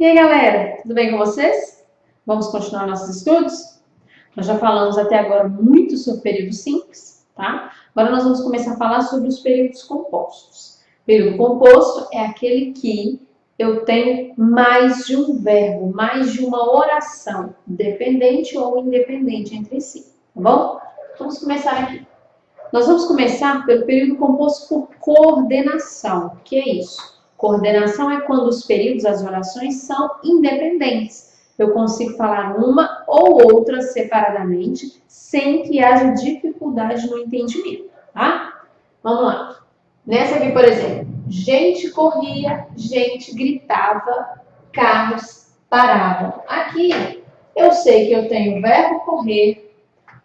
E aí, galera, tudo bem com vocês? Vamos continuar nossos estudos? Nós já falamos até agora muito sobre períodos simples, tá? Agora nós vamos começar a falar sobre os períodos compostos. Período composto é aquele que eu tenho mais de um verbo, mais de uma oração, dependente ou independente entre si, tá bom? Vamos começar aqui. Nós vamos começar pelo período composto por coordenação. O que é isso? Coordenação é quando os períodos, as orações, são independentes. Eu consigo falar uma ou outra separadamente, sem que haja dificuldade no entendimento, tá? Vamos lá. Nessa aqui, por exemplo, gente corria, gente gritava, carros paravam. Aqui, eu sei que eu tenho o verbo correr,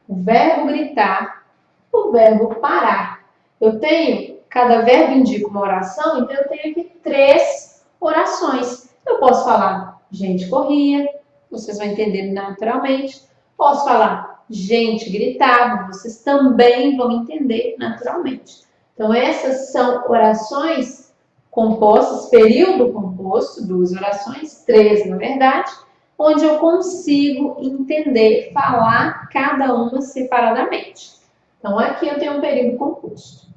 o verbo gritar, o verbo parar. Eu tenho, cada verbo indica uma oração, então eu tenho aqui 3 orações. Eu posso falar gente corria, vocês vão entender naturalmente. Posso falar gente gritava, vocês também vão entender naturalmente. Então essas são orações compostas, período composto, 2 orações, 3 na verdade, onde eu consigo entender, falar cada uma separadamente. Então, aqui eu tenho um período composto.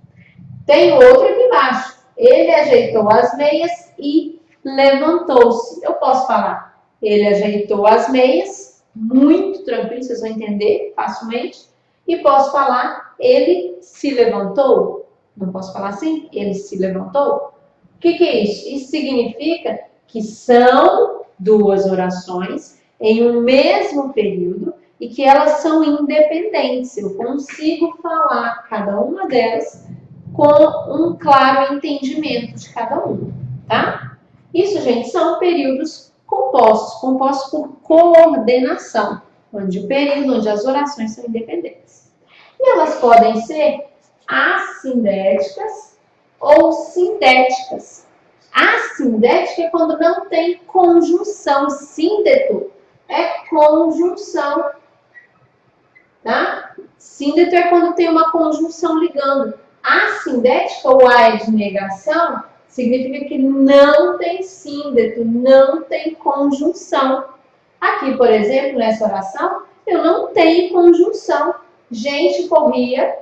Tem outro aqui embaixo. Ele ajeitou as meias e levantou-se. Eu posso falar, ele ajeitou as meias, muito tranquilo, vocês vão entender facilmente. E posso falar, ele se levantou. Não posso falar assim? Ele se levantou? O que é isso? Isso significa que são 2 orações em um mesmo período e que elas são independentes. Eu consigo falar cada uma delas com um claro entendimento de cada uma, tá? Isso, gente, são períodos compostos por coordenação, onde o período, onde as orações são independentes. E elas podem ser assindéticas ou sindéticas. Assindética é quando não tem conjunção. Síndeto é conjunção. Tá? Síndeto é quando tem uma conjunção ligando. Assindética ou A é de negação, significa que não tem síndeto, não tem conjunção. Aqui, por exemplo, nessa oração, eu não tenho conjunção. Gente corria,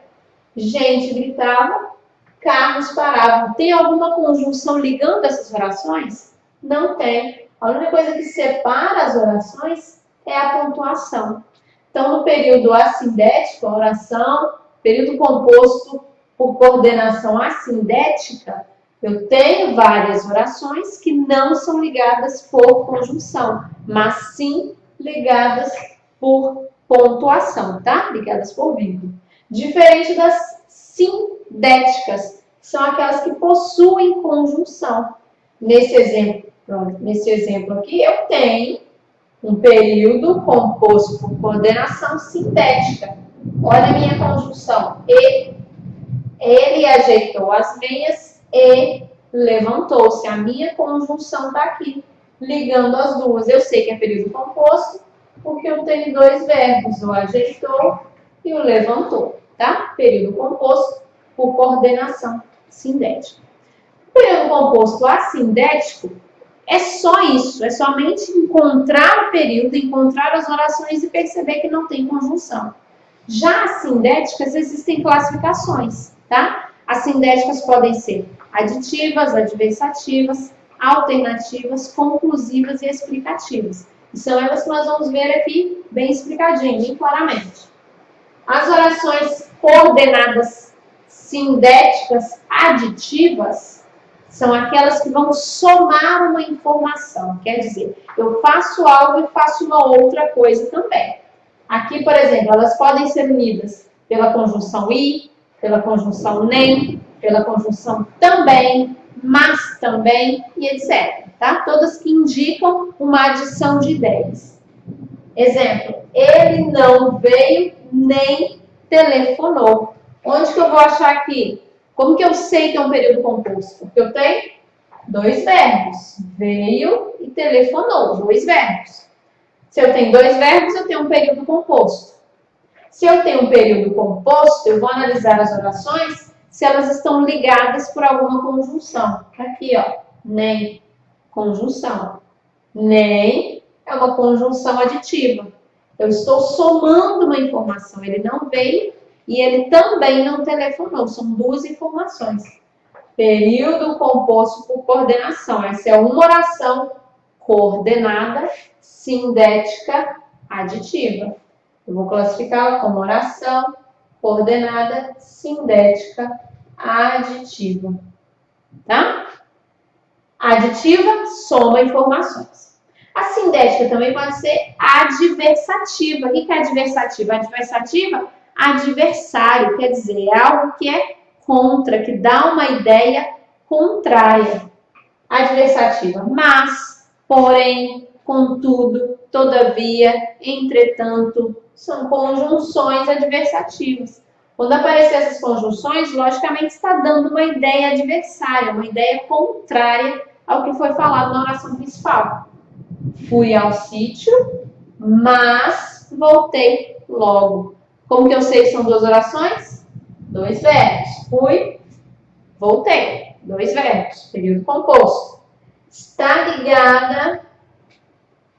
gente gritava, carros paravam. Tem alguma conjunção ligando essas orações? Não tem. A única coisa que separa as orações é a pontuação. Então, no período assindético, a oração, período composto por coordenação assindética, eu tenho várias orações que não são ligadas por conjunção, mas sim ligadas por pontuação, tá? Ligadas por vírgula. Diferente das sindéticas, que são aquelas que possuem conjunção. Nesse exemplo aqui, eu tenho um período composto por coordenação sindética. Olha a minha conjunção. Ele ajeitou as meias e levantou-se. A minha conjunção está aqui, ligando as duas. Eu sei que é período composto, porque eu tenho 2 verbos, o ajeitou e o levantou, tá? Período composto por coordenação sindética. O período composto assindético é só isso, é somente encontrar o período, encontrar as orações e perceber que não tem conjunção. Já as sindéticas existem classificações, tá? As sindéticas podem ser aditivas, adversativas, alternativas, conclusivas e explicativas. E são elas que nós vamos ver aqui bem explicadinho, bem claramente. As orações coordenadas sindéticas aditivas são aquelas que vão somar uma informação. Quer dizer, eu faço algo e faço uma outra coisa também. Aqui, por exemplo, elas podem ser unidas pela conjunção e, pela conjunção nem, pela conjunção também, mas também e etc. Tá? Todas que indicam uma adição de ideias. Exemplo, ele não veio nem telefonou. Onde que eu vou achar aqui? Como que eu sei que é um período composto? Porque eu tenho 2 verbos, veio e telefonou, 2 verbos. Se eu tenho 2 verbos, eu tenho um período composto. Se eu tenho um período composto, eu vou analisar as orações se elas estão ligadas por alguma conjunção. Aqui, ó, nem, conjunção. nem é uma conjunção aditiva. Eu estou somando uma informação. Ele não veio e ele também não telefonou. São duas informações. Período composto por coordenação. Essa é uma oração coordenada, sindética, aditiva. Eu vou classificá-la como oração coordenada, sindética, aditiva. Tá? Aditiva soma informações. A sindética também pode ser adversativa. O que é adversativa? Adversativa, adversário, quer dizer, é algo que é contra, que dá uma ideia contrária. Adversativa, mas, porém, contudo, todavia, entretanto, são conjunções adversativas. Quando aparecer essas conjunções, logicamente está dando uma ideia adversária, uma ideia contrária ao que foi falado na oração principal. Fui ao sítio, mas voltei logo. Como que eu sei que são duas orações? Dois verbos. Fui, voltei. Dois verbos. Período composto. Está ligada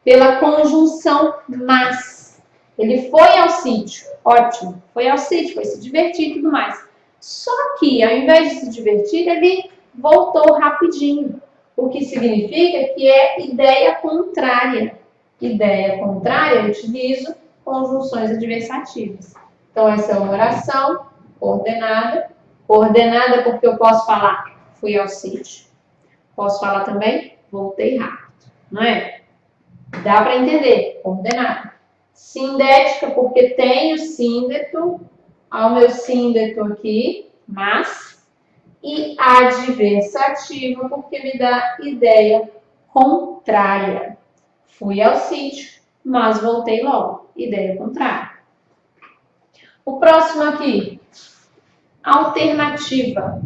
pela conjunção mas. Ele foi ao sítio. Ótimo. Foi ao sítio, foi se divertir e tudo mais. Só que, ao invés de se divertir, ele voltou rapidinho. O que significa que é ideia contrária. Ideia contrária, eu utilizo conjunções adversativas. Então, essa é uma oração coordenada. Coordenada porque eu posso falar fui ao sítio. Posso falar também voltei rápido. Não é? Dá para entender. Coordenada. Sindética porque tem o síndeto, ao meu síndeto aqui, mas, e adversativa porque me dá ideia contrária. Fui ao sítio, mas voltei logo. Ideia contrária. O próximo aqui, alternativa.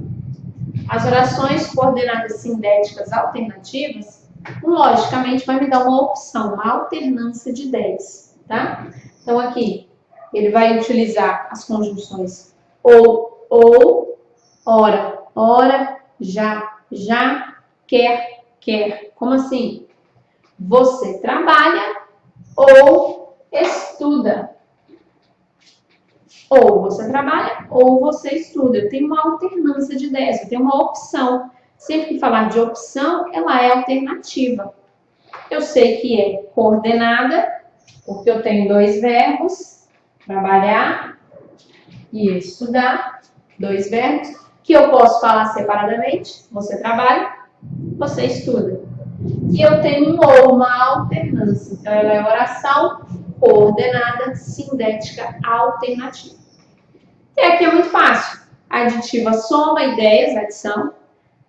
As orações coordenadas sindéticas alternativas, logicamente, vai me dar uma opção, uma alternância de ideias, tá? Então, aqui, ele vai utilizar as conjunções ou, ora, já, quer. Como assim? Você trabalha ou estuda. Ou você trabalha ou você estuda. Eu tenho uma alternância de ideias, eu tenho uma opção. Sempre que falar de opção, ela é alternativa. Eu sei que é coordenada, porque eu tenho dois verbos, trabalhar e estudar, dois verbos, que eu posso falar separadamente, você trabalha, você estuda. E eu tenho uma alternância, então ela é oração coordenada, sindética, alternativa. E aqui é muito fácil. Aditiva soma, ideias, adição.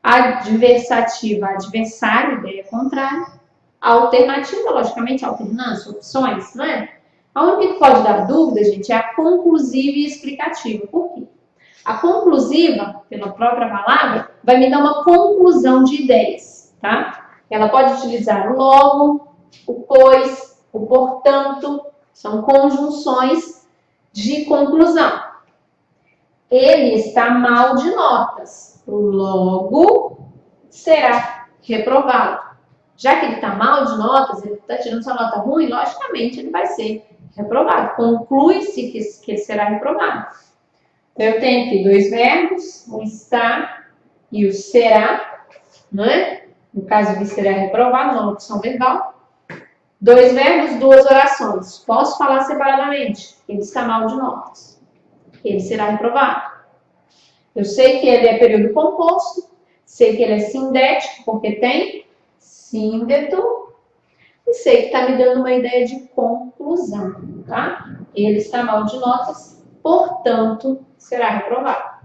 Adversativa, adversário, ideia contrária. Alternativa, logicamente, alternância, opções, não é? A única que pode dar dúvida, gente, é a conclusiva e explicativa. Por quê? A conclusiva, pela própria palavra, vai me dar uma conclusão de ideias, tá? Ela pode utilizar o logo, o pois, o portanto, são conjunções de conclusão. Ele está mal de notas, logo será reprovado. Já que ele está mal de notas, ele está tirando sua nota ruim, logicamente ele vai ser reprovado. Conclui-se que ele será reprovado. Então, eu tenho aqui dois verbos, o está e o será, não é? No caso, ele será reprovado, uma locução verbal. Dois verbos, duas orações. Posso falar separadamente. Ele está mal de notas. Ele será reprovado. Eu sei que ele é período composto, sei que ele é sindético, porque tem síndeto, e sei que está me dando uma ideia de conclusão, tá? Ele está mal de notas, portanto, será reprovado.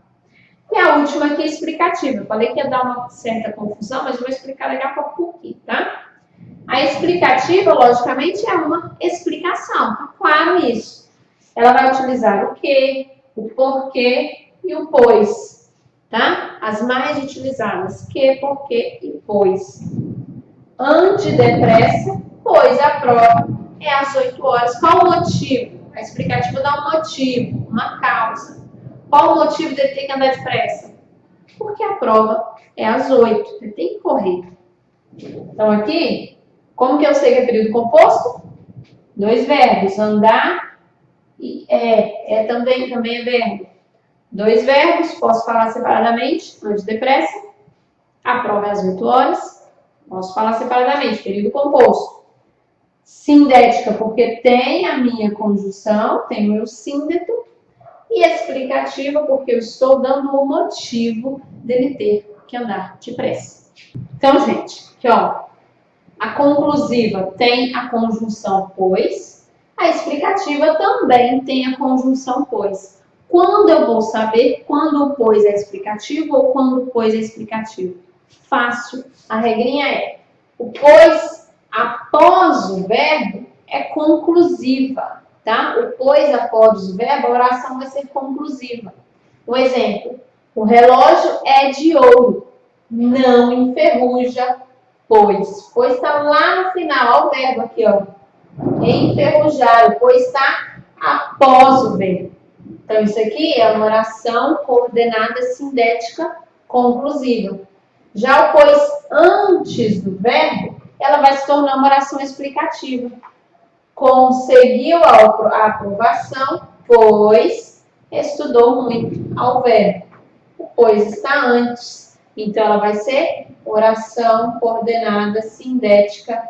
E a última aqui é explicativa. Eu falei que ia dar uma certa confusão, mas eu vou explicar daqui a pouco por quê, tá? A explicativa, logicamente, é uma explicação, tá claro isso. Ela vai utilizar o que, o porquê e o pois, tá? As mais utilizadas, que, porquê e pois. Ande depressa, pois a prova é às 8 horas. Qual o motivo? A explicativa dá um motivo, uma causa. Qual o motivo dele ter que andar depressa? Porque a prova é às 8, ele tem que correr. Então aqui, Como que eu sei que é período composto? Dois verbos, andar e também é verbo. Dois verbos, posso falar separadamente, antes depressa. A prova é às 8 horas, posso falar separadamente, período composto. Sindética, porque tem a minha conjunção, tem o meu síndeto. E explicativa, porque eu estou dando o motivo dele ter que andar depressa. Então, gente, aqui ó, a conclusiva tem a conjunção pois, a explicativa também tem a conjunção pois. Quando eu vou saber quando o pois é explicativo ou quando o pois é explicativo? Fácil. A regrinha é, o pois após o verbo é conclusiva, tá? O pois após o verbo, a oração vai ser conclusiva. Um exemplo, o relógio é de ouro, não enferruja, pois. Pois está lá no final, olha o verbo aqui, ó. Enferrujar, o pois está após o verbo. Então, isso aqui é uma oração coordenada sindética conclusiva. Já o pois antes do verbo, ela vai se tornar uma oração explicativa. Conseguiu a aprovação, pois estudou muito ao verbo. O pois está antes. Então, ela vai ser oração coordenada sindética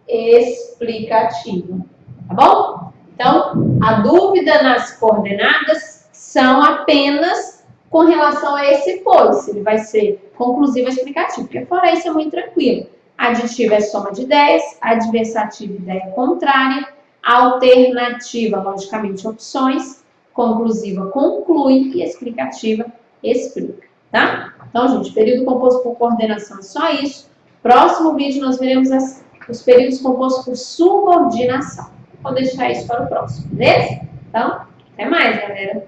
explicativa. Tá bom? Então, a dúvida nas coordenadas são apenas com relação a esse pois. Se ele vai ser conclusivo ou explicativo. Porque fora isso é muito tranquilo. Aditivo é soma de ideias, adversativa ideia contrária, alternativa, logicamente, opções, conclusiva conclui e explicativa explica, tá? Então, gente, período composto por coordenação é só isso. Próximo vídeo nós veremos os períodos compostos por subordinação. Vou deixar isso para o próximo, beleza? Então, até mais, galera!